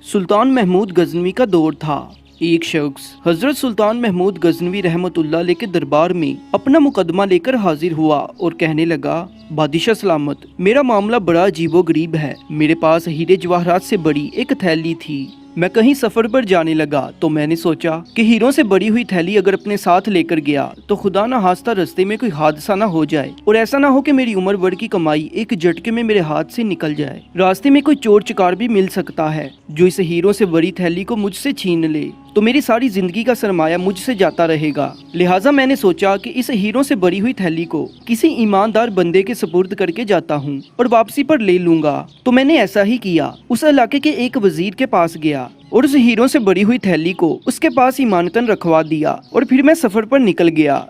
सुल्तान महमूद गजनवी का दौर था। एक शख्स हजरत सुल्तान महमूद गजनवी रहमतुल्लाह अलैह के दरबार में अपना मुकदमा लेकर हाजिर हुआ और कहने लगा, बादशाह सलामत, मेरा मामला बड़ा अजीबो गरीब है। मेरे पास हीरे जवाहरात से बड़ी एक थैली थी। मैं कहीं सफर पर जाने लगा तो मैंने सोचा कि हीरों से बड़ी हुई थैली अगर अपने साथ लेकर गया तो खुदा न खास्ता रास्ते में कोई हादसा ना हो जाए और ऐसा ना हो कि मेरी उम्र भर की कमाई एक झटके में मेरे हाथ से निकल जाए। रास्ते में कोई चोर चकार भी मिल सकता है जो इस हीरों से बड़ी थैली को मुझसे छीन ले तो मेरी सारी जिंदगी का सरमाया मुझसे जाता रहेगा। लिहाजा मैंने सोचा कि इस हीरों से भरी हुई थैली को किसी ईमानदार बंदे के सुपुर्द करके जाता हूँ और वापसी पर ले लूंगा। तो मैंने ऐसा ही किया। उस इलाके के एक वजीर के पास गया और उस हीरों से बड़ी हुई थैली को उसके पास ईमानतन रखवा दिया और फिर मैं सफर पर निकल गया।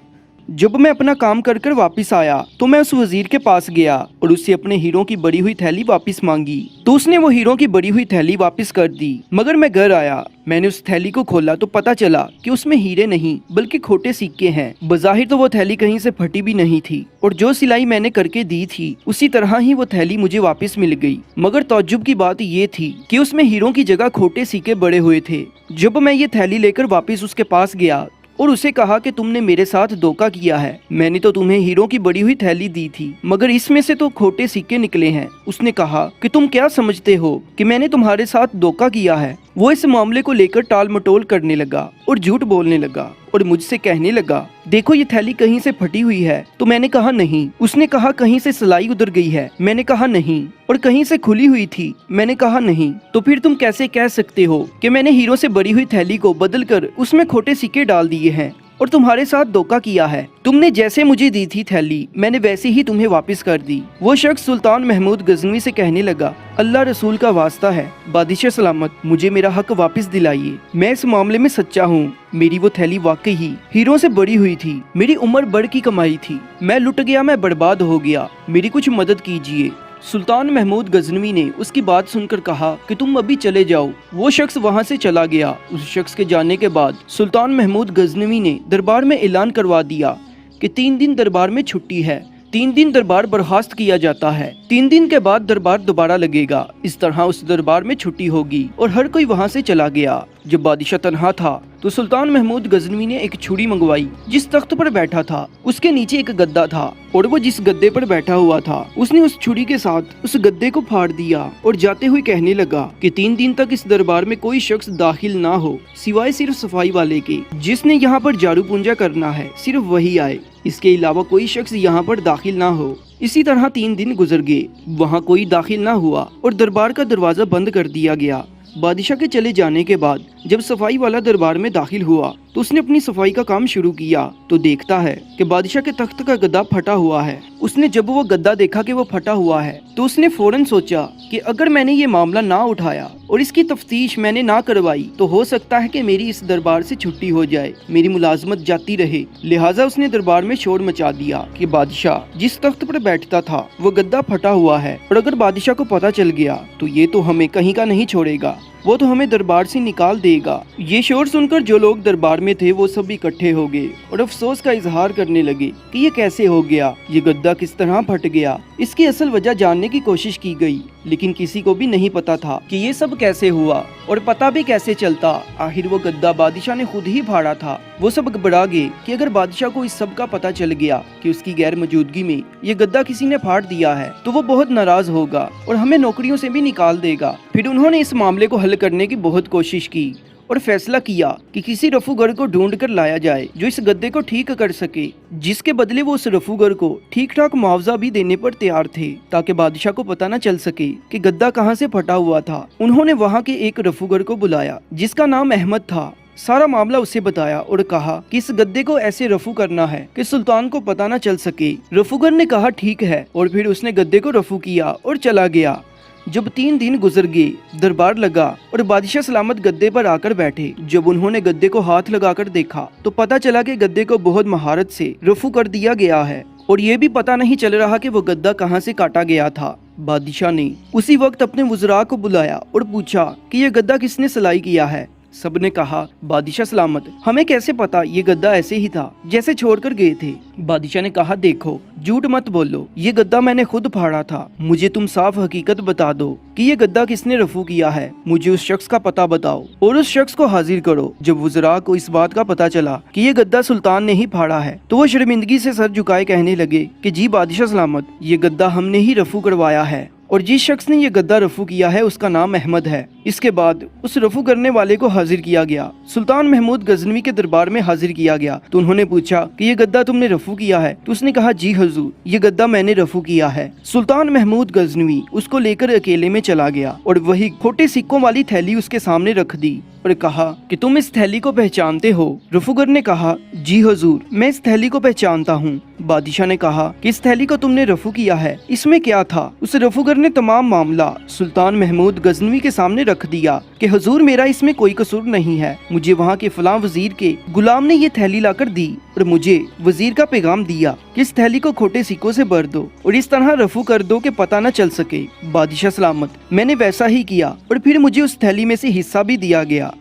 जब मैं अपना काम कर कर वापस आया तो मैं उस वजीर के पास गया और उससे अपने हीरों की बड़ी हुई थैली वापस मांगी तो उसने वो हीरों की बड़ी हुई थैली वापस कर दी। मगर मैं घर आया, मैंने उस थैली को खोला तो पता चला कि उसमें हीरे नहीं बल्कि खोटे सिक्के हैं। बज़ाहिर तो वो थैली कहीं से फटी भी नहीं थी और जो सिलाई मैंने करके दी थी उसी तरह ही वो थैली मुझे वापस मिल गई। मगर तौज्जुब की बात ये थी कि उसमें हीरों की जगह खोटे सिक्के बड़े हुए थे। जब मैं ये थैली लेकर वापस उसके पास गया और उसे कहा कि तुमने मेरे साथ धोखा किया है, मैंने तो तुम्हें हीरों की बड़ी हुई थैली दी थी मगर इसमें से तो खोटे सिक्के निकले हैं। उसने कहा कि तुम क्या समझते हो कि मैंने तुम्हारे साथ धोखा किया है। वो इस मामले को लेकर टाल मटोल करने लगा और झूठ बोलने लगा और मुझसे कहने लगा, देखो ये थैली कहीं से फटी हुई है। तो मैंने कहा नहीं। उसने कहा कहीं से सिलाई उधर गई है। मैंने कहा नहीं। और कहीं से खुली हुई थी। मैंने कहा नहीं। तो फिर तुम कैसे कह सकते हो कि मैंने हीरो से बड़ी हुई थैली को बदल कर उसमें खोटे सिक्के डाल दिए हैं और तुम्हारे साथ धोखा किया है। तुमने जैसे मुझे दी थी थैली मैंने वैसे ही तुम्हें वापस कर दी। वो शख्स सुल्तान महमूद गजनवी से कहने लगा, अल्लाह रसूल का वास्ता है बादशाह सलामत, मुझे मेरा हक वापस दिलाइए। मैं इस मामले में सच्चा हूँ। मेरी वो थैली वाकई ही हीरों से बड़ी हुई थी। मेरी उम्र भर की कमाई थी। मैं लुट गया, मैं बर्बाद हो गया। मेरी कुछ मदद कीजिए। सुल्तान महमूद गजनवी ने उसकी बात सुनकर कहा कि तुम अभी चले जाओ। वो शख्स वहां से चला गया। उस शख्स के जाने के बाद सुल्तान महमूद गजनवी ने दरबार में ऐलान करवा दिया कि 3 दिन दरबार में छुट्टी है। 3 दिन दरबार बर्खास्त किया जाता है। 3 दिन के बाद दरबार दोबारा लगेगा। इस तरह उस दरबार में छुट्टी होगी और हर कोई वहां से चला गया। जब बादशाह तन्हा था तो सुल्तान महमूद गजनवी ने एक छुरी मंगवाई। जिस तख्त पर बैठा था उसके नीचे एक गद्दा था और वो जिस गद्दे पर बैठा हुआ था उसने उस छुरी के साथ उस गद्दे को फाड़ दिया और जाते हुए कहने लगा कि 3 दिन तक इस दरबार में कोई शख्स दाखिल ना हो सिवाय सिर्फ सफाई वाले के। जिसने यहाँ पर झाड़ू पूंजा करना है सिर्फ वही आए, इसके अलावा कोई शख्स यहाँ पर दाखिल ना हो। इसी तरह 3 दिन गुजर गए। वहाँ कोई दाखिल ना हुआ और दरबार का दरवाजा बंद कर दिया गया। बादशाह के चले जाने के बाद जब सफाई वाला दरबार में दाखिल हुआ तो उसने अपनी सफाई का काम शुरू किया तो देखता है कि बादशाह के तख्त का गद्दा फटा हुआ है। उसने जब वो गद्दा देखा कि वो फटा हुआ है तो उसने फौरन सोचा कि अगर मैंने ये मामला ना उठाया और इसकी तफ्तीश मैंने ना करवाई तो हो सकता है कि मेरी इस दरबार से छुट्टी हो जाए, मेरी मुलाजमत जाती रहे। लिहाजा उसने दरबार में शोर मचा दिया कि बादशाह जिस तख्त पर बैठता था वो गद्दा फटा हुआ है और अगर बादशाह को पता चल गया तो ये तो हमें कहीं का नहीं छोड़ेगा, वो तो हमें दरबार से निकाल देगा। ये शोर सुनकर जो लोग दरबार में थे वो सब इकट्ठे हो गए और अफसोस का इजहार करने लगे कि ये कैसे हो गया, ये गद्दा किस तरह फट गया। इसकी असल वजह जानने की कोशिश की गई लेकिन किसी को भी नहीं पता था कि ये सब कैसे हुआ और पता भी कैसे चलता। आखिर वो गद्दा बादशाह ने खुद ही फाड़ा था। वो सब घबरा गए कि अगर बादशाह को इस सब का पता चल गया कि उसकी गैर मौजूदगी में ये गद्दा किसी ने फाड़ दिया है तो वो बहुत नाराज होगा और हमें नौकरियों से भी निकाल देगा। फिर उन्होंने इस मामले को हल करने की बहुत कोशिश की और फैसला किया कि किसी रफूगर को ढूंढ कर लाया जाए जो इस गद्दे को ठीक कर सके, जिसके बदले वो उस रफूगर को ठीक ठाक मुआवजा भी देने पर तैयार थे ताकि बादशाह को पता न चल सके कि गद्दा कहाँ से फटा हुआ था। उन्होंने वहाँ के एक रफूगर को बुलाया जिसका नाम अहमद था। सारा मामला उसे बताया और कहा कि इस गद्दे को ऐसे रफू करना है कि सुल्तान को पता न चल सके। रफूगर ने कहा ठीक है और फिर उसने गद्दे को रफू किया और चला गया। जब 3 दिन गुजर गए, दरबार लगा और बादशाह सलामत गद्दे पर आकर बैठे। जब उन्होंने गद्दे को हाथ लगाकर देखा तो पता चला कि गद्दे को बहुत महारत से रफू कर दिया गया है और ये भी पता नहीं चल रहा कि वो गद्दा कहाँ से काटा गया था। बादशाह ने उसी वक्त अपने वज़रा को बुलाया और पूछा कि ये गद्दा किसने सिलाई किया है। सब ने कहा, बादशाह सलामत, हमें कैसे पता ये गद्दा ऐसे ही था जैसे छोड़कर गए थे। बादशाह ने कहा, देखो झूठ मत बोलो, ये गद्दा मैंने खुद फाड़ा था। मुझे तुम साफ हकीकत बता दो कि ये गद्दा किसने रफू किया है। मुझे उस शख्स का पता बताओ और उस शख्स को हाजिर करो। जब वज़रा को इस बात का पता चला कि ये गद्दा सुल्तान ने ही फाड़ा है तो वो शर्मिंदगी से सर झुकाए कहने लगे कि जी बादशाह सलामत, ये गद्दा हमने ही रफू करवाया है और जिस शख्स ने ये गद्दा रफू किया है उसका नाम अहमद है। इसके बाद उस रफू करने वाले को हाजिर किया गया, सुल्तान महमूद गजनवी के दरबार में हाजिर किया गया। तो उन्होंने पूछा कि ये गद्दा तुमने रफू किया है? तो उसने कहा, जी हुजूर, ये गद्दा मैंने रफू किया है। सुल्तान महमूद गजनवी उसको लेकर अकेले में चला गया और वही खोटे सिक्कों वाली थैली उसके सामने रख दी और कहा कि तुम इस थैली को पहचानते हो? रफूगर ने कहा, जी हुजूर, मैं इस थैली को पहचानता हूँ। बादशाह ने कहा कि इस थैली को तुमने रफू किया है, इसमें क्या था? उस रफूगर ने तमाम मामला सुल्तान महमूद गजनवी के सामने रख दिया कि हुजूर, मेरा इसमें कोई कसूर नहीं है। मुझे वहाँ के फलां वजीर के गुलाम ने ये थैली लाकर दी और मुझे वजीर का पैगाम दिया कि इस थैली को खोटे सिक्कों से भर दो और इस तरह रफू कर दो कि पता न चल सके। बादशाह सलामत, मैंने वैसा ही किया और फिर मुझे उस थैली में से हिस्सा भी दिया गया।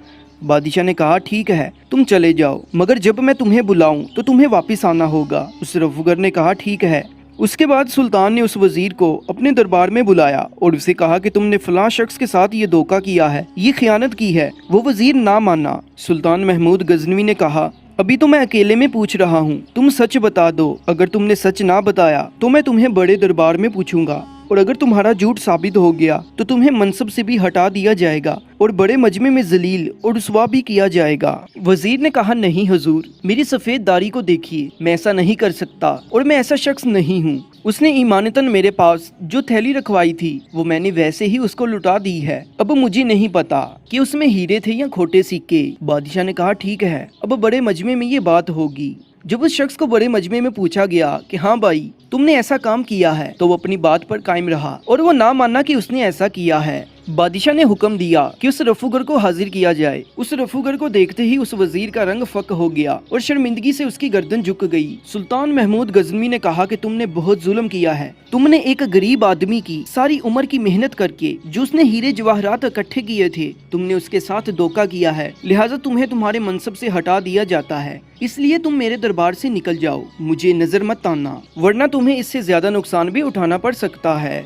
बादशाह ने कहा, ठीक है, तुम चले जाओ, मगर जब मैं तुम्हें बुलाऊं तो तुम्हें वापस आना होगा। उस रफूगर ने कहा, ठीक है। उसके बाद सुल्तान ने उस वजीर को अपने दरबार में बुलाया और उसे कहा कि तुमने फलां शख्स के साथ ये धोखा किया है, ये खियानत की है। वो वजीर ना माना। सुल्तान महमूद गजनवी ने कहा, अभी तो मैं अकेले में पूछ रहा हूँ, तुम सच बता दो। अगर तुमने सच ना बताया तो मैं तुम्हें बड़े दरबार में पूछूंगा और अगर तुम्हारा झूठ साबित हो गया तो तुम्हें मनसब से भी हटा दिया जाएगा और बड़े मजमे में जलील और रुसवा भी किया जाएगा। वजीर ने कहा, नहीं हुजूर, मेरी सफेद दाढ़ी को देखिए, मैं ऐसा नहीं कर सकता और मैं ऐसा शख्स नहीं हूँ। उसने ईमानतन मेरे पास जो थैली रखवाई थी वो मैंने वैसे ही उसको लुटा दी है। अब मुझे नहीं पता कि उसमें हीरे थे या खोटे सिक्के। बादशाह ने कहा, ठीक है, अब बड़े मजमे में ये बात होगी। जब उस शख्स को बड़े मजमे में पूछा गया कि हाँ भाई, तुमने ऐसा काम किया है, तो वो अपनी बात पर कायम रहा और वो ना माना कि उसने ऐसा किया है। बादशाह ने हुक्म दिया कि उस रफूगर को हाजिर किया जाए। उस रफूगर को देखते ही उस वजीर का रंग फक हो गया और शर्मिंदगी से उसकी गर्दन झुक गई। सुल्तान महमूद गजनवी ने कहा कि तुमने बहुत जुल्म किया है। तुमने एक गरीब आदमी की सारी उम्र की मेहनत करके जो उसने हीरे जवाहरात इकट्ठे किए थे, तुमने उसके साथ धोखा किया है, लिहाजा तुम्हें तुम्हारे मनसब से हटा दिया जाता है। इसलिए तुम मेरे दरबार से निकल जाओ, मुझे नजर मत आना, वरना तुम्हें इससे ज्यादा नुकसान भी उठाना पड़ सकता है।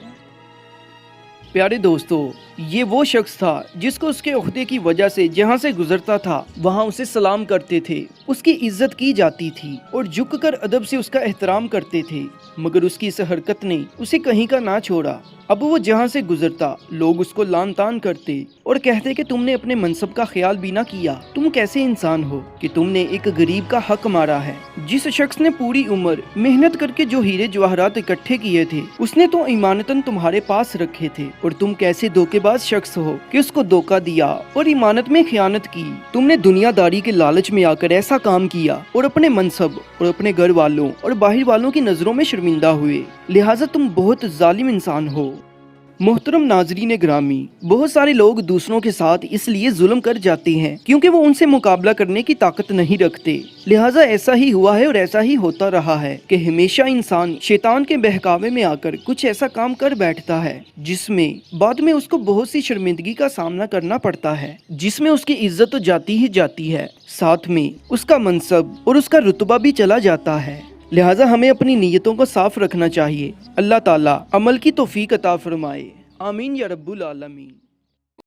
प्यारे दोस्तों, ये वो शख्स था जिसको उसके ओहदे की वजह से जहाँ से गुजरता था वहाँ उसे सलाम करते थे, उसकी इज्जत की जाती थी और झुककर अदब से उसका एहतराम करते थे। मगर उसकी इस हरकत ने उसे कहीं का ना छोड़ा। अब वो जहाँ से गुजरता लोग उसको लान तान करते और कहते कि तुमने अपने मनसब का ख्याल भी ना किया, तुम कैसे इंसान हो कि तुमने एक गरीब का हक मारा है। जिस शख्स ने पूरी उम्र मेहनत करके जो हीरे जवाहरात इकट्ठे किए थे उसने तो ईमानतन तुम्हारे पास रखे थे और तुम कैसे धोखेबाज शख्स हो कि उसको धोखा दिया और ईमानत में खियानत की। तुमने दुनियादारी के लालच में आकर ऐसा काम किया और अपने मनसब और अपने घर वालों और बाहर वालों की नजरों में शर्मिंदा हुए, लिहाजा तुम बहुत जालिम इंसान हो। मोहतरम नाजरीन ग्रामी, बहुत सारे लोग दूसरों के साथ इसलिए जुल्म कर जाते हैं क्योंकि वो उनसे मुकाबला करने की ताकत नहीं रखते। लिहाजा ऐसा ही हुआ है और ऐसा ही होता रहा है कि हमेशा इंसान शैतान के बहकावे में आकर कुछ ऐसा काम कर बैठता है जिसमें बाद में उसको बहुत सी शर्मिंदगी का सामना करना पड़ता है, जिसमें उसकी इज्जत तो जाती ही जाती है, साथ में उसका मनसब और उसका रुतबा भी चला जाता है। लिहाजा हमें अपनी नीयतों को साफ रखना चाहिए। अल्लाह ताला अमल की तौफीक अता फरमाए। आमीन या रब्बुल आलमीन।